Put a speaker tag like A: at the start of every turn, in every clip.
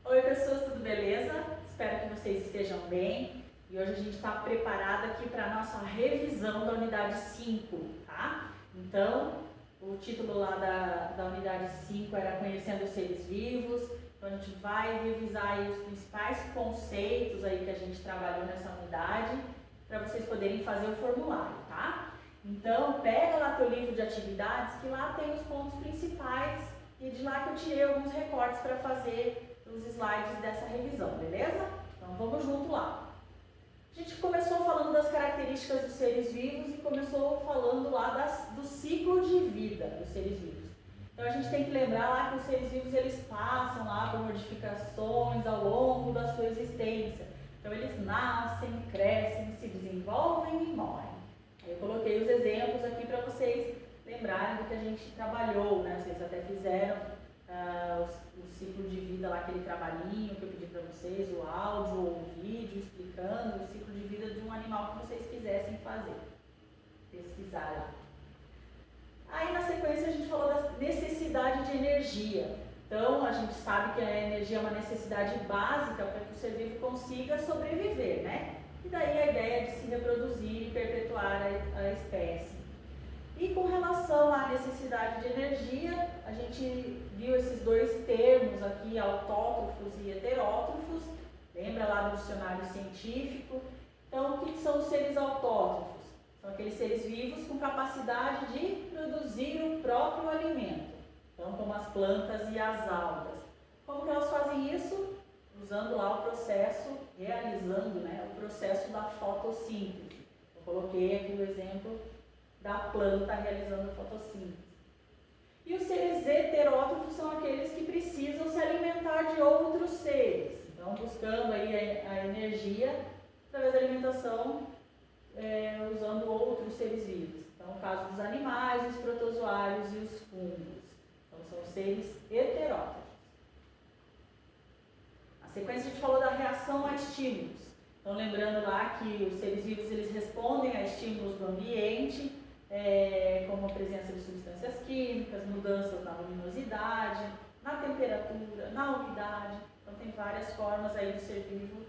A: Oi pessoas, tudo beleza? Espero que vocês estejam bem. E hoje a gente está preparado aqui para a nossa revisão da unidade 5, tá? Então, o título lá da unidade 5 era Conhecendo os Seres Vivos. Então a gente vai revisar aí os principais conceitos aí que a gente trabalhou nessa unidade, para vocês poderem fazer o formulário, tá? Então, pega lá teu livro de atividades, que lá tem os pontos principais e de lá que eu tirei alguns recortes para fazer os slides dessa revisão, beleza? Então vamos junto lá. A gente começou falando das características dos seres vivos e começou falando lá do ciclo de vida dos seres vivos. Então a gente tem que lembrar lá que os seres vivos eles passam lá por modificações ao longo da sua existência. Então eles nascem, crescem, se desenvolvem e morrem. Aí eu coloquei os exemplos aqui para vocês lembrarem do que a gente trabalhou, né? Vocês até fizeram o ciclo de vida lá, aquele trabalhinho que eu pedi para vocês, o áudio ou o vídeo explicando o ciclo de vida de um animal que vocês quisessem fazer, pesquisar lá. Aí na sequência a gente falou da necessidade de energia. Então a gente sabe que a energia é uma necessidade básica para que o ser vivo consiga sobreviver, né? E daí a ideia de se reproduzir e perpetuar a espécie. E com relação à necessidade de energia, a gente viu esses dois termos aqui, autótrofos e heterótrofos. Lembra lá do dicionário científico? Então, o que são os seres autótrofos? São aqueles seres vivos com capacidade de produzir o próprio alimento. Então, como as plantas e as algas. Como que elas fazem isso? Usando lá o processo, realizando, né, o processo da fotossíntese. Eu coloquei aqui o exemplo da planta realizando a fotossíntese. E os seres heterótrofos são aqueles que precisam se alimentar de outros seres. Então, buscando aí a energia através da alimentação, usando outros seres vivos. Então, no caso dos animais, os protozoários e os fungos. Então, são seres heterótrofos. Na sequência, a gente falou da reação a estímulos. Então, lembrando lá que os seres vivos eles respondem a estímulos do ambiente, como a presença de substâncias químicas, mudanças na luminosidade, na temperatura, na umidade. Então, tem várias formas aí do ser vivo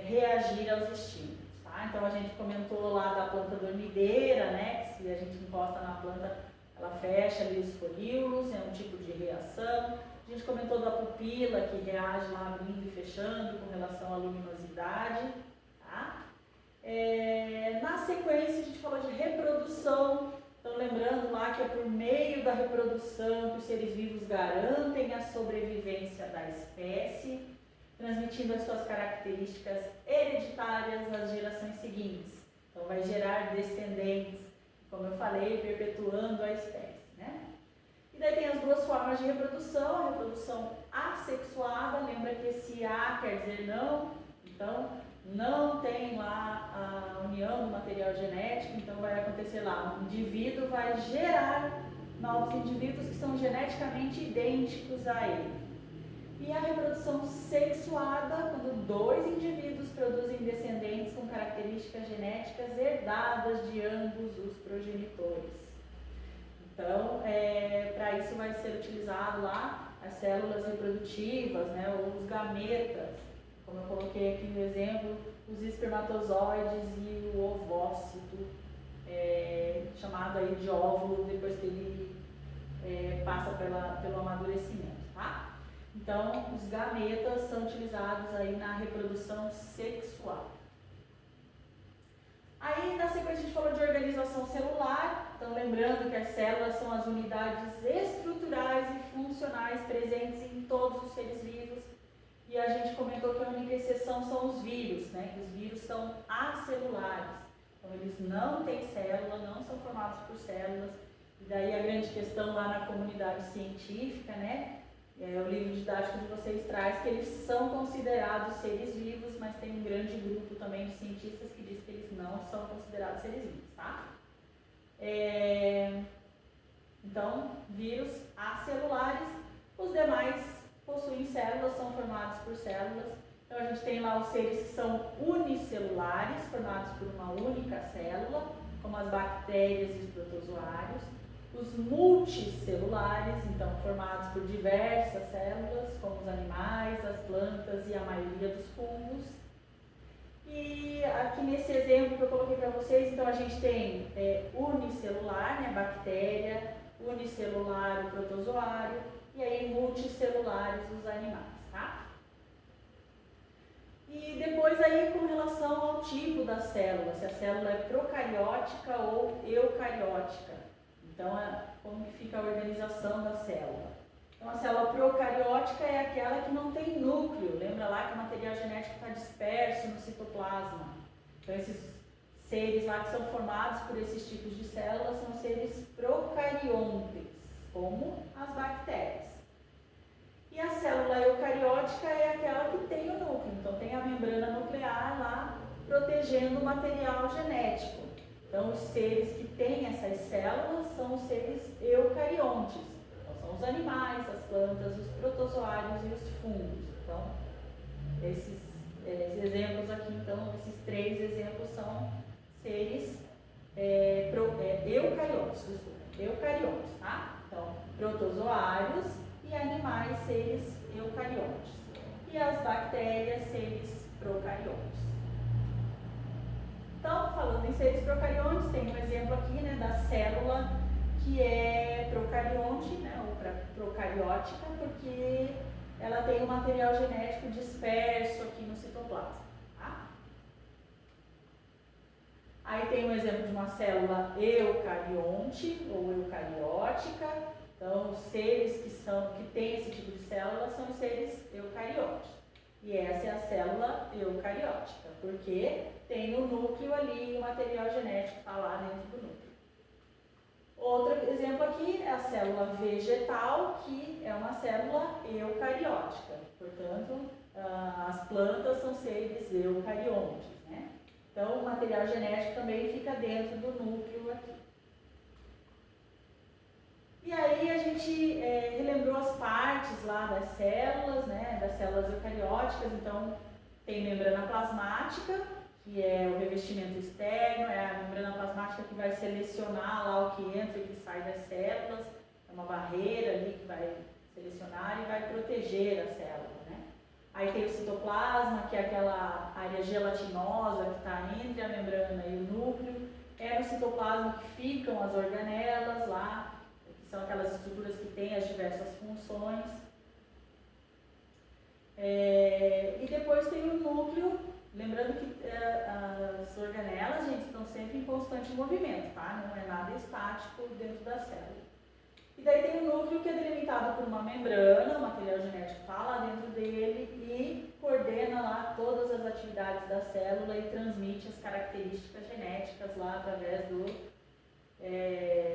A: reagir aos estímulos. Tá? Então, a gente comentou lá da planta dormideira, né? Que se a gente encosta na planta, ela fecha ali os folíolos, é um tipo de reação. A gente comentou da pupila, que reage lá abrindo e fechando com relação à luminosidade. Tá? Na sequência, a gente falou de reprodução. Então, lembrando lá que é por meio da reprodução que os seres vivos garantem a sobrevivência da espécie, transmitindo as suas características hereditárias às gerações seguintes. Então, vai gerar descendentes, como eu falei, perpetuando a espécie, né? E daí tem as duas formas de reprodução, a reprodução assexuada, lembra que esse A quer dizer não, então não tem lá a união do material genético, então vai acontecer lá, um indivíduo vai gerar novos indivíduos que são geneticamente idênticos a ele. E a reprodução sexuada, quando dois indivíduos produzem descendentes com características genéticas herdadas de ambos os progenitores. Então, para isso vai ser utilizado lá as células reprodutivas, né, ou os gametas, como eu coloquei aqui no exemplo, os espermatozoides e o ovócito, chamado aí de óvulo, depois que ele passa pelo amadurecimento, tá? Então, os gametas são utilizados aí na reprodução sexual. Aí, na sequência, a gente falou de organização celular. Então, lembrando que as células são as unidades estruturais e funcionais presentes em todos os seres vivos. E a gente comentou que a única exceção são os vírus, né? Que os vírus são acelulares. Então, eles não têm célula, não são formados por células. E daí a grande questão lá na comunidade científica, né? O livro didático de vocês traz que eles são considerados seres vivos, mas tem um grande grupo também de cientistas que diz que eles não são considerados seres vivos, tá? Então, vírus acelulares, os demais possuem células, são formados por células. Então, a gente tem lá os seres que são unicelulares, formados por uma única célula, como as bactérias e os protozoários. Os multicelulares, então por diversas células, como os animais, as plantas e a maioria dos fungos. E aqui nesse exemplo que eu coloquei para vocês, então a gente tem unicelular, né, bactéria, unicelular o protozoário, e aí multicelulares os animais, tá? E depois aí com relação ao tipo da célula, se a célula é procariótica ou eucariótica. Então, como que fica a organização da célula? Então, a célula procariótica é aquela que não tem núcleo. Lembra lá que o material genético está disperso no citoplasma. Então, esses seres lá que são formados por esses tipos de células são seres procariontes, como as bactérias. E a célula eucariótica é aquela que tem o núcleo. Então, tem a membrana nuclear lá protegendo o material genético. Então, os seres que têm essas células são os seres eucariontes. Então, são os animais, as plantas, os protozoários e os fungos. Então, esses exemplos aqui, então, esses 3 exemplos são seres eucariontes, tá? Então, protozoários e animais, seres eucariontes. E as bactérias, seres procariontes. Então, falando em seres procariontes, tem um exemplo aqui, né, da célula que é procarionte, né, ou procariótica, porque ela tem o material genético disperso aqui no citoplasma. Tá? Aí tem um exemplo de uma célula eucarionte ou eucariótica. Então, os seres que têm esse tipo de célula são os seres eucariontes. E essa é a célula eucariótica, porque tem o núcleo ali, o material genético está lá dentro do núcleo. Outro exemplo aqui é a célula vegetal, que é uma célula eucariótica. Portanto, as plantas são seres eucariontes, né? Então, o material genético também fica dentro do núcleo aqui. E aí a gente relembrou as partes lá das células, né, das células eucarióticas. Então, tem membrana plasmática, que é o revestimento externo, é a membrana plasmática que vai selecionar lá o que entra e que sai das células. É uma barreira ali que vai selecionar e vai proteger a célula, né? Aí tem o citoplasma, que é aquela área gelatinosa que está entre a membrana e o núcleo. É no citoplasma que ficam as organelas lá, são aquelas estruturas que têm as diversas funções. E depois tem o núcleo, lembrando que as organelas, gente, estão sempre em constante movimento, tá? Não é nada estático dentro da célula. E daí tem o núcleo, que é delimitado por uma membrana, o material genético está lá dentro dele e coordena lá todas as atividades da célula e transmite as características genéticas lá através do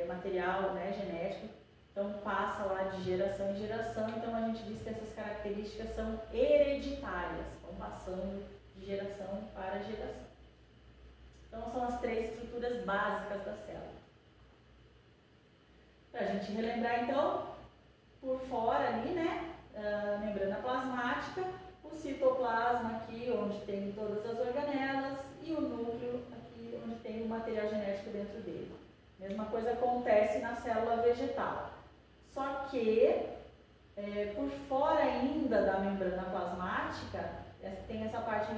A: material, né, genético. Então passa lá de geração em geração. Então a gente diz que essas características são hereditárias, vão passando de geração para geração. Então são as 3 estruturas básicas da célula. Para a gente relembrar então, por fora ali, né, a membrana plasmática, o citoplasma aqui onde tem todas as organelas e o núcleo aqui onde tem o material genético dentro dele. Mesma coisa acontece na célula vegetal. Só que, por fora ainda da membrana plasmática, tem essa parte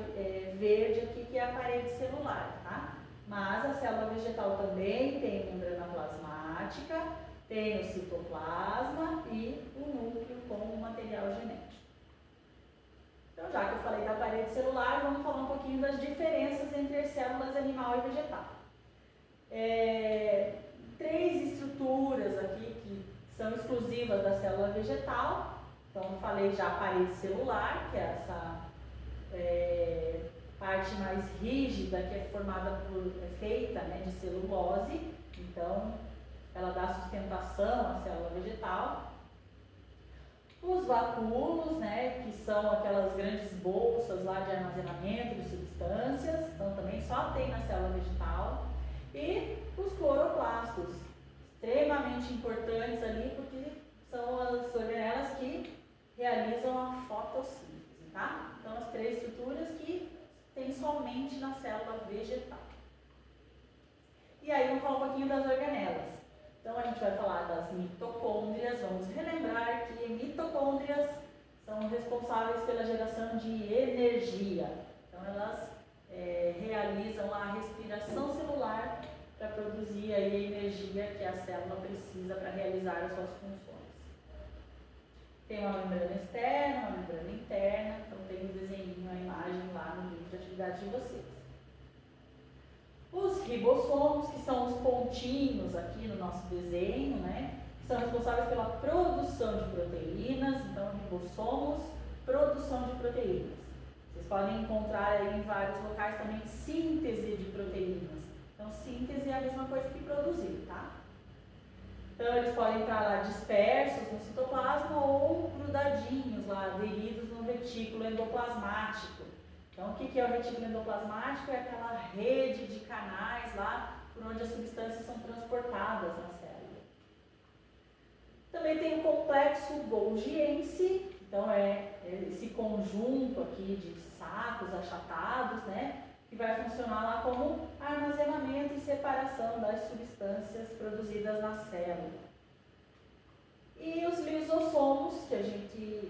A: verde aqui que é a parede celular, tá? Mas a célula vegetal também tem membrana plasmática, tem o citoplasma e o núcleo com o material genético. Então, já que eu falei da parede celular, vamos falar um pouquinho das diferenças entre as células animal e vegetal. 3 estruturas aqui que são exclusivas da célula vegetal. Então, eu falei já a parede celular, que é essa parte mais rígida, que é feita, né, de celulose. Então, ela dá sustentação à célula vegetal. Os vacúolos, né, que são aquelas grandes bolsas lá de armazenamento de substâncias, então também só tem na célula vegetal. E os cloroplastos, extremamente importantes ali, porque são as organelas que realizam a fotossíntese, tá? Então, as 3 estruturas que tem somente na célula vegetal. E aí, vamos falar um pouquinho das organelas. Então, a gente vai falar das mitocôndrias. Vamos relembrar que responsáveis pela geração de energia. Então, elas realizam a respiração celular para produzir aí a energia que a célula precisa para realizar as suas funções. Tem uma membrana externa, uma membrana interna, então tem um desenho, a imagem lá no livro de atividades de vocês. Os ribossomos, que são os pontinhos aqui no nosso desenho, né? Que são responsáveis pela produção de proteínas, então ribossomos, produção de proteínas. Vocês podem encontrar aí em vários locais também síntese de proteínas. Então, síntese é a mesma coisa que produzir, tá? Então, eles podem estar lá dispersos no citoplasma ou grudadinhos lá, aderidos no retículo endoplasmático. Então, o que é o retículo endoplasmático? É aquela rede de canais lá por onde as substâncias são transportadas na célula. Também tem o complexo golgiense, então é esse conjunto aqui de sacos achatados, né? Que vai funcionar lá como armazenamento e separação das substâncias produzidas na célula. E os lisossomos, que a gente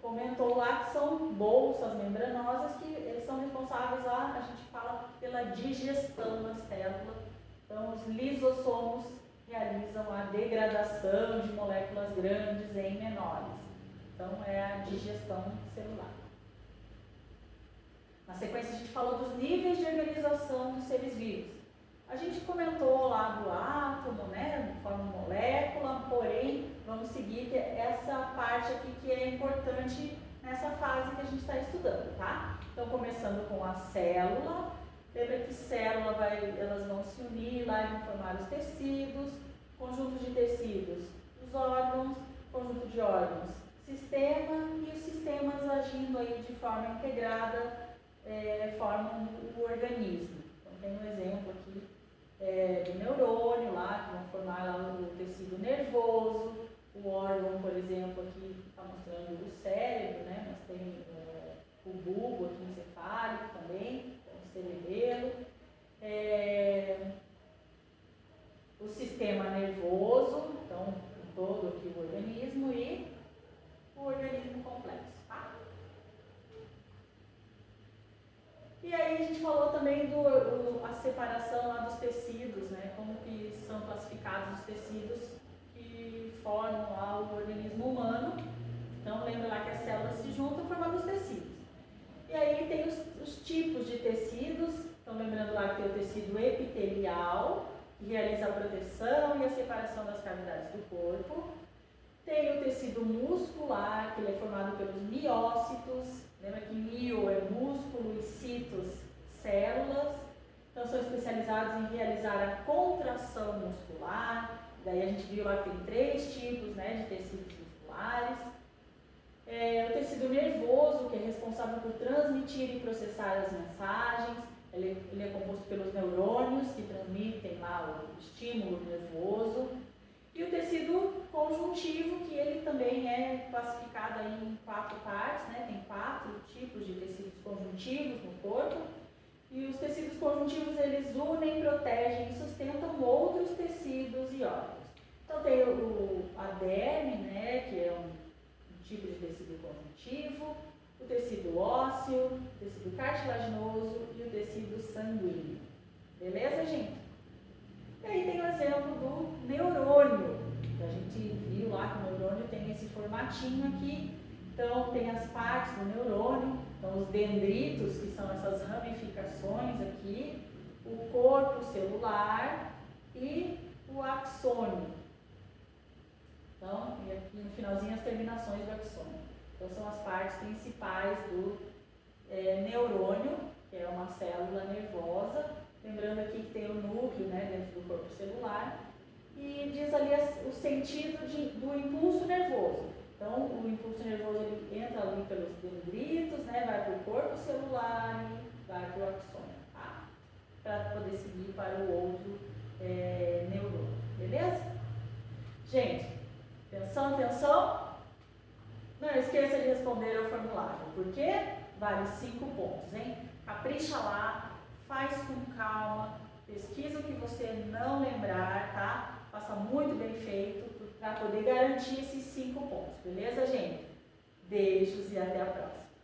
A: comentou lá, que são bolsas membranosas, que são responsáveis lá, a gente fala, pela digestão na célula. Então, os lisossomos realizam a degradação de moléculas grandes em menores. Então, é a digestão celular. Na sequência, a gente falou dos níveis de organização dos seres vivos. A gente comentou lá do átomo, né, de forma molécula, porém, vamos seguir essa parte aqui que é importante nessa fase que a gente está estudando, tá? Então, começando com a célula. Lembra que célula elas vão se unir lá e vão formar os tecidos, conjunto de tecidos, os órgãos, conjunto de órgãos, sistema, e os sistemas agindo aí de forma integrada formam o organismo. Então, tem um exemplo aqui do neurônio lá, que vão formar lá o tecido nervoso, o órgão, por exemplo, aqui está mostrando o cérebro, né? Mas tem o bulbo aqui encefálico também, o cerebelo, o sistema nervoso, então todo aqui o organismo, e o organismo complexo, tá? E aí a gente falou também a separação lá dos tecidos, né? Como que são classificados os tecidos que formam lá o organismo humano. Então lembra lá que as células se juntam formando os tecidos. E aí tem os tipos de tecidos. Então lembrando lá que tem o tecido epitelial, que realiza a proteção e a separação das cavidades do corpo. Tem o tecido muscular, que ele é formado pelos miócitos. Lembra que mio é músculo e citos, células. Então, são especializados em realizar a contração muscular. Daí a gente viu lá que tem 3 tipos, né, de tecidos musculares. O tecido nervoso, que é responsável por transmitir e processar as mensagens. Ele é composto pelos neurônios, que transmitem lá o estímulo nervoso. E o tecido conjuntivo, que ele também é classificado aí em 4 partes, né? Tem 4 tipos de tecidos conjuntivos no corpo. E os tecidos conjuntivos, eles unem, protegem e sustentam outros tecidos e órgãos. Então tem a derme, né? Que é um tipo de tecido conjuntivo, o tecido ósseo, o tecido cartilaginoso e o tecido sanguíneo. Beleza, gente? E aí tem o exemplo do neurônio, que a gente viu lá que o neurônio tem esse formatinho aqui. Então, tem as partes do neurônio, então os dendritos, que são essas ramificações aqui, o corpo celular e o axônio. Então, e aqui no finalzinho as terminações do axônio. Então, são as partes principais do neurônio, que é uma célula nervosa. Lembrando aqui que tem o núcleo, né, dentro do corpo celular, e diz ali o sentido do impulso nervoso. Então, o impulso nervoso ele entra ali pelos dendritos, né, vai para o corpo celular e vai para o axônio, tá? Para poder seguir para o outro neurônio, beleza? Gente, atenção, atenção! Não esqueça de responder ao formulário, porque vale 5 pontos, hein? Capricha lá. Faz com calma, pesquisa o que você não lembrar, tá? Faça muito bem feito para poder garantir esses 5 pontos, beleza, gente? Beijos e até a próxima!